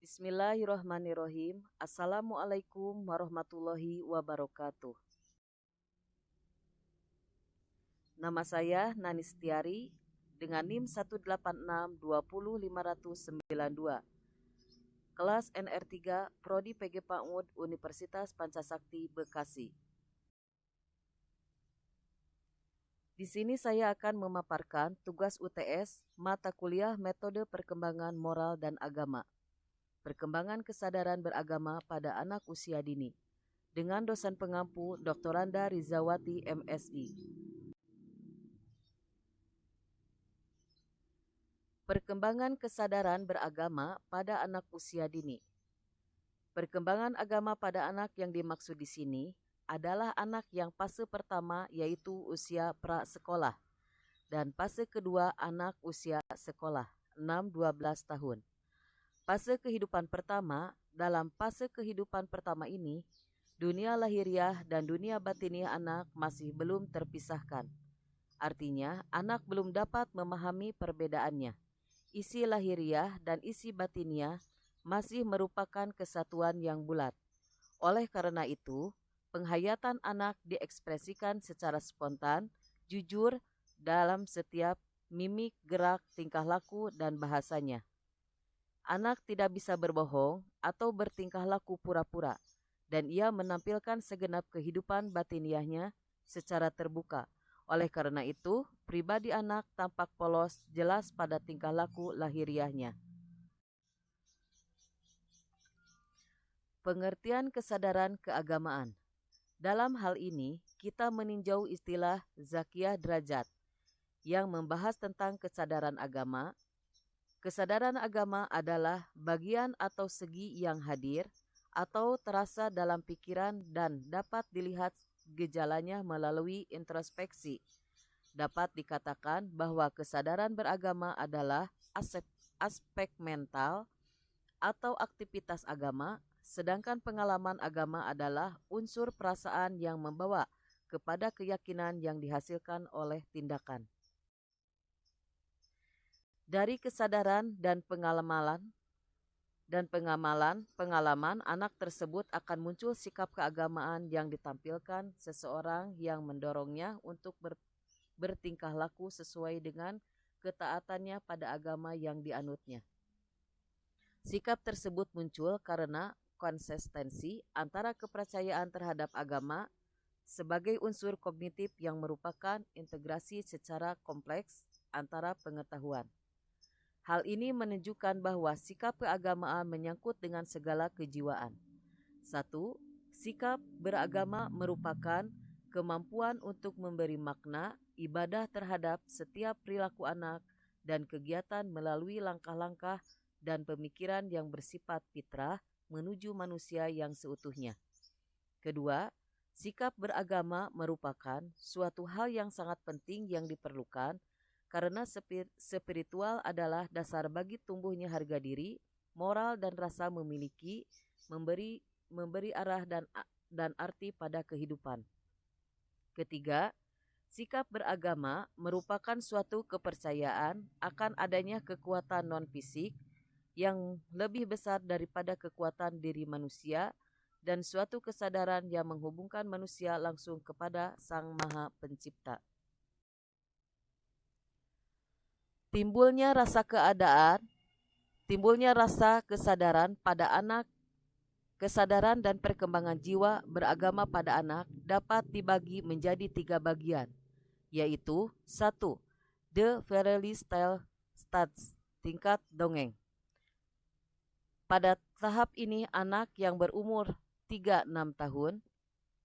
Bismillahirrahmanirrahim. Assalamualaikum warahmatullahi wabarakatuh. Nama saya Nanis Tiari dengan NIM 186205092. Kelas NR3 Prodi PG PAUD Universitas Pancasakti Bekasi. Di sini saya akan memaparkan tugas UTS mata kuliah Metode Perkembangan Moral dan Agama. Perkembangan kesadaran beragama pada anak usia dini dengan dosen pengampu Dr. Randa Rizawati MSI. Perkembangan kesadaran beragama pada anak usia dini. Perkembangan agama pada anak yang dimaksud di sini adalah anak yang fase pertama yaitu usia prasekolah dan fase kedua anak usia sekolah 6-12 tahun. Fase kehidupan pertama, dalam fase kehidupan pertama ini, dunia lahiriah dan dunia batiniah anak masih belum terpisahkan. Artinya, anak belum dapat memahami perbedaannya. Isi lahiriah dan isi batiniah masih merupakan kesatuan yang bulat. Oleh karena itu, penghayatan anak diekspresikan secara spontan, jujur dalam setiap mimik, gerak, tingkah laku, dan bahasanya. Anak tidak bisa berbohong atau bertingkah laku pura-pura, dan ia menampilkan segenap kehidupan batiniahnya secara terbuka. Oleh karena itu, pribadi anak tampak polos jelas pada tingkah laku lahiriahnya. Pengertian kesadaran keagamaan. Dalam hal ini, kita meninjau istilah Zakiyah Derajat yang membahas tentang kesadaran agama. Kesadaran agama adalah bagian atau segi yang hadir atau terasa dalam pikiran dan dapat dilihat gejalanya melalui introspeksi. Dapat dikatakan bahwa kesadaran beragama adalah aspek mental atau aktivitas agama, sedangkan pengalaman agama adalah unsur perasaan yang membawa kepada keyakinan yang dihasilkan oleh tindakan. Dari kesadaran dan pengalaman anak tersebut akan muncul sikap keagamaan yang ditampilkan seseorang yang mendorongnya untuk bertingkah laku sesuai dengan ketaatannya pada agama yang dianutnya. Sikap tersebut muncul karena konsistensi antara kepercayaan terhadap agama sebagai unsur kognitif yang merupakan integrasi secara kompleks antara pengetahuan. Hal ini menunjukkan bahwa sikap keagamaan menyangkut dengan segala kejiwaan. 1. Sikap beragama merupakan kemampuan untuk memberi makna ibadah terhadap setiap perilaku anak dan kegiatan melalui langkah-langkah dan pemikiran yang bersifat fitrah menuju manusia yang seutuhnya. Kedua, sikap beragama merupakan suatu hal yang sangat penting yang diperlukan karena spiritual adalah dasar bagi tumbuhnya harga diri, moral dan rasa memiliki, memberi arah dan arti pada kehidupan. Ketiga, sikap beragama merupakan suatu kepercayaan akan adanya kekuatan non-fisik yang lebih besar daripada kekuatan diri manusia dan suatu kesadaran yang menghubungkan manusia langsung kepada Sang Maha Pencipta. Timbulnya rasa kesadaran pada anak. Kesadaran dan perkembangan jiwa beragama pada anak dapat dibagi menjadi 3 bagian, yaitu 1. The Verily Style Stage, tingkat dongeng. Pada tahap ini anak yang berumur 3-6 tahun,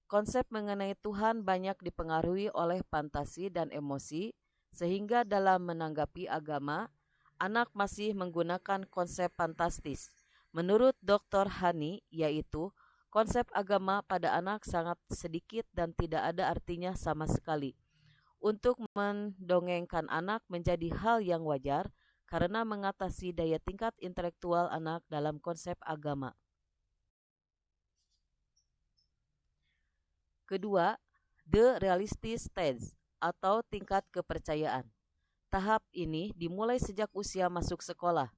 konsep mengenai Tuhan banyak dipengaruhi oleh fantasi dan emosi, sehingga dalam menanggapi agama, anak masih menggunakan konsep fantastis. Menurut Dr. Hani, yaitu konsep agama pada anak sangat sedikit dan tidak ada artinya sama sekali. Untuk mendongengkan anak menjadi hal yang wajar karena mengatasi daya tingkat intelektual anak dalam konsep agama. Kedua, the realistic stage atau tingkat kepercayaan. Tahap ini dimulai sejak usia masuk sekolah.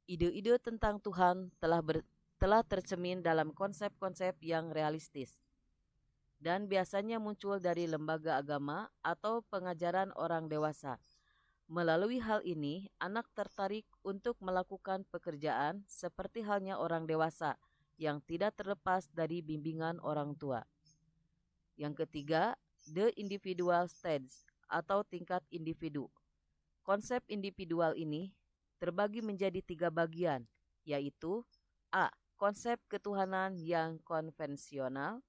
Ide-ide tentang Tuhan telah tercermin dalam konsep-konsep yang realistis dan biasanya muncul dari lembaga agama atau pengajaran orang dewasa. Melalui hal ini, anak tertarik untuk melakukan pekerjaan seperti halnya orang dewasa yang tidak terlepas dari bimbingan orang tua. Yang ketiga, the individual stage atau tingkat individu. Konsep individual ini terbagi menjadi 3 bagian, yaitu A. Konsep ketuhanan yang konvensional,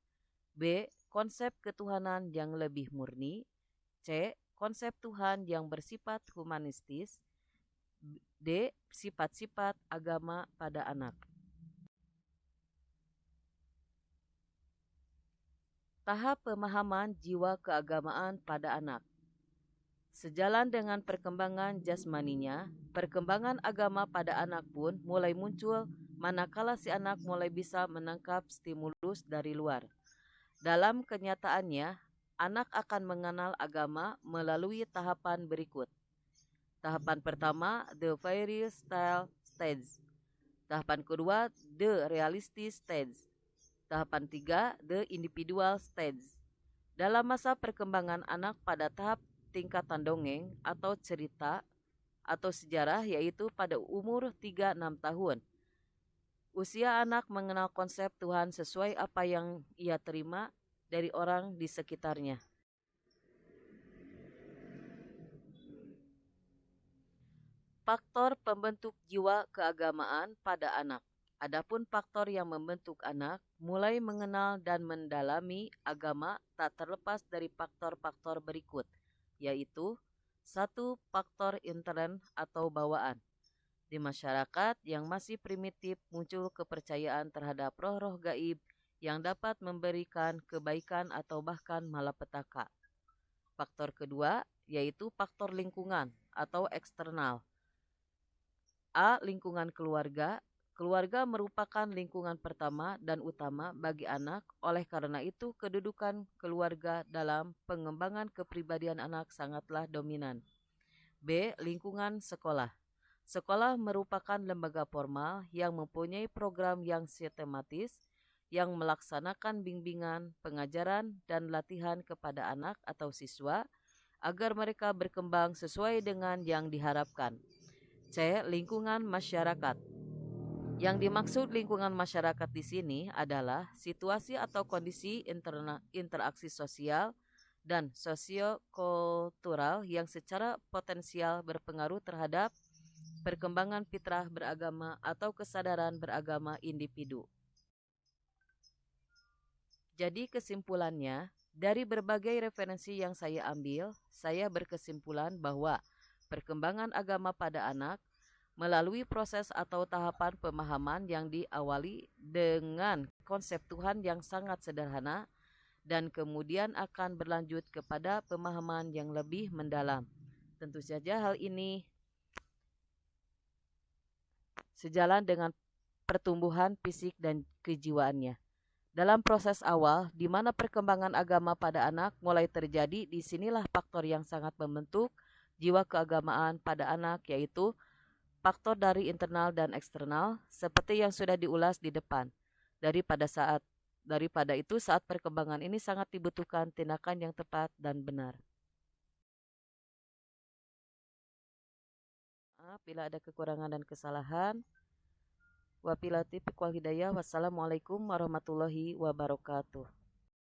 B. Konsep ketuhanan yang lebih murni, C. Konsep Tuhan yang bersifat humanistis, D. Sifat-sifat agama pada anak. Tahap pemahaman jiwa keagamaan pada anak. Sejalan dengan perkembangan jasmaninya, perkembangan agama pada anak pun mulai muncul manakala si anak mulai bisa menangkap stimulus dari luar. Dalam kenyataannya, anak akan mengenal agama melalui tahapan berikut. Tahapan pertama, the fairy tale stage. Tahapan kedua, the realistic stage. Tahapan tiga, the individual stage. Dalam masa perkembangan anak pada tahap tingkatan dongeng atau cerita atau sejarah, yaitu pada umur 3-6 tahun. Usia anak mengenal konsep Tuhan sesuai apa yang ia terima dari orang di sekitarnya. Faktor pembentuk jiwa keagamaan pada anak. Adapun faktor yang membentuk anak mulai mengenal dan mendalami agama tak terlepas dari faktor-faktor berikut, yaitu 1. Faktor intern atau bawaan. Di masyarakat yang masih primitif muncul kepercayaan terhadap roh-roh gaib yang dapat memberikan kebaikan atau bahkan malapetaka. Faktor kedua yaitu faktor lingkungan atau eksternal. A. Lingkungan keluarga. Keluarga merupakan lingkungan pertama dan utama bagi anak, oleh karena itu kedudukan keluarga dalam pengembangan kepribadian anak sangatlah dominan. B. Lingkungan sekolah. Sekolah merupakan lembaga formal yang mempunyai program yang sistematis, yang melaksanakan bimbingan, pengajaran, dan latihan kepada anak atau siswa, agar mereka berkembang sesuai dengan yang diharapkan. C. Lingkungan masyarakat. Yang dimaksud lingkungan masyarakat di sini adalah situasi atau kondisi interaksi sosial dan sosiokultural yang secara potensial berpengaruh terhadap perkembangan fitrah beragama atau kesadaran beragama individu. Jadi kesimpulannya, dari berbagai referensi yang saya ambil, saya berkesimpulan bahwa perkembangan agama pada anak melalui proses atau tahapan pemahaman yang diawali dengan konsep Tuhan yang sangat sederhana dan kemudian akan berlanjut kepada pemahaman yang lebih mendalam. Tentu saja hal ini sejalan dengan pertumbuhan fisik dan kejiwaannya. Dalam proses awal, di mana perkembangan agama pada anak mulai terjadi, disinilah faktor yang sangat membentuk jiwa keagamaan pada anak, yaitu faktor dari internal dan eksternal, seperti yang sudah diulas di depan. Daripada itu, saat perkembangan ini sangat dibutuhkan tindakan yang tepat dan benar. Bila ada kekurangan dan kesalahan, wabillahi taufiq wal hidayah. Wassalamualaikum warahmatullahi wabarakatuh.